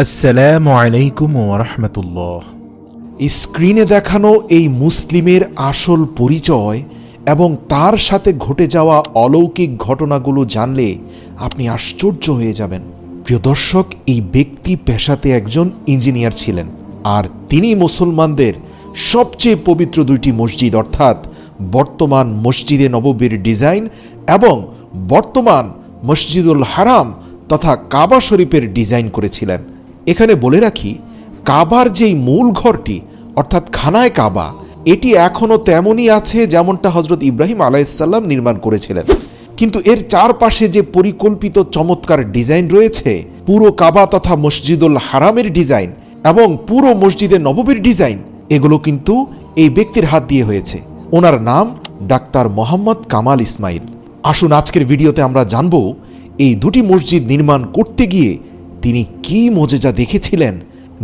আসসালামু আলাইকুম ওয়া রাহমাতুল্লাহ। স্ক্রিনে দেখানো এই মুসলিমের আসল পরিচয় এবং তার সাথে ঘটে যাওয়া অলৌকিক ঘটনাগুলো জানলে আপনি আশ্চর্য হয়ে যাবেন। প্রিয় দর্শক, এই ব্যক্তি পেশাতে একজন ইঞ্জিনিয়ার ছিলেন, আর তিনি মুসলমানদের সবচেয়ে পবিত্র দুইটি মসজিদ অর্থাৎ বর্তমান মসজিদে নববীর ডিজাইন এবং বর্তমান মসজিদুল হারাম তথা কাবা শরীফের ডিজাইন করেছিলেন। এখানে বলে রাখি, কাবার যেই মূল ঘরটি অর্থাৎ খানায় কাবা, এটি এখনও তেমনই আছে যেমনটা হজরত ইব্রাহিম আলাইহিসসালাম নির্মাণ করেছিলেন, কিন্তু এর চারপাশে যে পরিকল্পিত চমৎকার ডিজাইন রয়েছে, পুরো কাবা তথা মসজিদুল হারামের ডিজাইন এবং পুরো মসজিদে নববীর ডিজাইন, এগুলো কিন্তু এই ব্যক্তির হাত দিয়ে হয়েছে। ওনার নাম ডাক্তার মোহাম্মদ কামাল ইসমাইল। আসুন আজকের ভিডিওতে আমরা জানব এই দুটি মসজিদ নির্মাণ করতে গিয়ে তিনি কি মোজেজা দেখেছিলেন,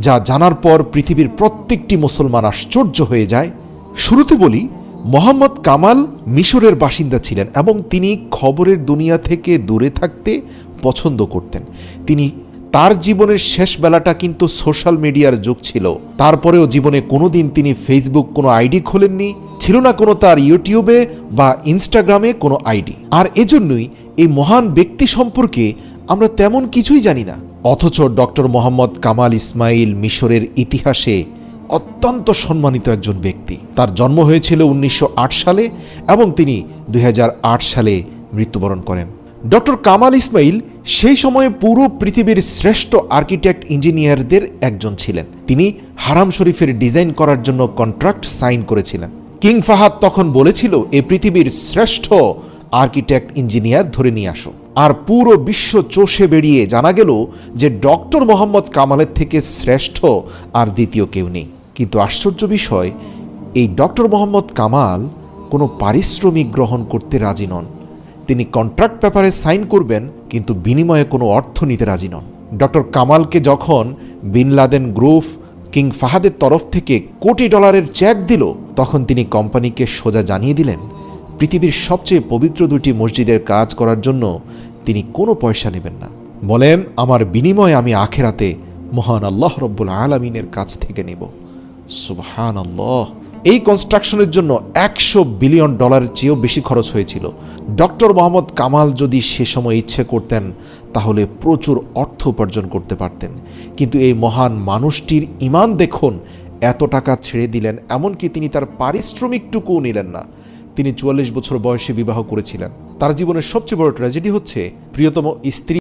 যা জানার পর পৃথিবীর প্রত্যেকটি মুসলমান আশ্চর্য হয়ে যায়। শুরুতে বলি, মোহাম্মদ কামাল মিশরের বাসিন্দা ছিলেন এবং তিনি খবরের দুনিয়া থেকে দূরে থাকতে পছন্দ করতেন। তার জীবনের শেষ বেলাটা কিন্তু সোশ্যাল মিডিয়ার যুগ ছিল। তারপরেও জীবনে কোনোদিন তিনি ফেসবুক কোনো আইডি খোলেননি, ছিল না কোনো তার ইউটিউবে বা ইনস্টাগ্রামে কোনো আইডি। আর এজন্যই এই মহান ব্যক্তি সম্পর্কে আমরা তেমন কিছুই জানি না। অথচ ডক্টর মোহাম্মদ কামাল ইসমাইল মিশরের ইতিহাসে অত্যন্ত সম্মানিত একজন ব্যক্তি। তার জন্ম হয়েছিল 1908 সালে এবং তিনি 2008 সালে মৃত্যুবরণ করেন। ডক্টর কামাল ইসমাইল সেই সময়ে পুরো পৃথিবীর শ্রেষ্ঠ আর্কিটেক্ট ইঞ্জিনিয়ারদের একজন ছিলেন। তিনি হারাম শরীফের ডিজাইন করার জন্য কন্ট্রাক্ট সাইন করেছিলেন। কিং ফাহাদ তখন বলেছিল, এই পৃথিবীর শ্রেষ্ঠ আর্কিটেক্ট ইঞ্জিনিয়ার ধরে নিয়ে আসো। আর পুরো বিশ্ব চষে বেরিয়ে জানা গেল যে ডক্টর মোহাম্মদ কামালের থেকে শ্রেষ্ঠ আর দ্বিতীয় কেউ নেই। কিন্তু আশ্চর্য বিষয়, এই ডক্টর মোহাম্মদ কামাল কোনো পারিশ্রমিক গ্রহণ করতে রাজি নন। তিনি কন্ট্রাক্ট পেপারে সাইন করবেন, কিন্তু বিনিময়ে কোনো অর্থ নিতে রাজি নন। ডক্টর কামালকে যখন বিন লাদেন গ্রুপ কিং ফাহাদের তরফ থেকে কোটি ডলারের চেক দিল, তখন তিনি কোম্পানিকে সোজা জানিয়ে দিলেন, পৃথিবীর সবচেয়ে পবিত্র দুটি মসজিদের কাজ করার জন্য তিনি কোনো পয়সা নেবেন না। বলেন, আমার বিনিময়ে আমি আখেরাতে মহান আল্লাহ রব্বুল আলামিনের কাছ থেকে নেব। সুবহানাল্লাহ। এই কনস্ট্রাকশনের জন্য $100 বিলিয়ন চেয়েও বেশি খরচ হয়েছিল। ডক্টর মোহাম্মদ কামাল যদি সে সময় ইচ্ছে করতেন তাহলে প্রচুর অর্থ উপার্জন করতে পারতেন, কিন্তু এই মহান মানুষটির ঈমান দেখুন, এত টাকা ছেড়ে দিলেন, এমনকি তিনি তার পারিশ্রমিকটুকুও নিলেন না। তিনি 44 বছর বয়সে বিবাহ করেছিলেন। তার জীবনের সবচেয়ে বড় ট্র্যাজেডি হচ্ছে প্রিয়তম স্ত্রী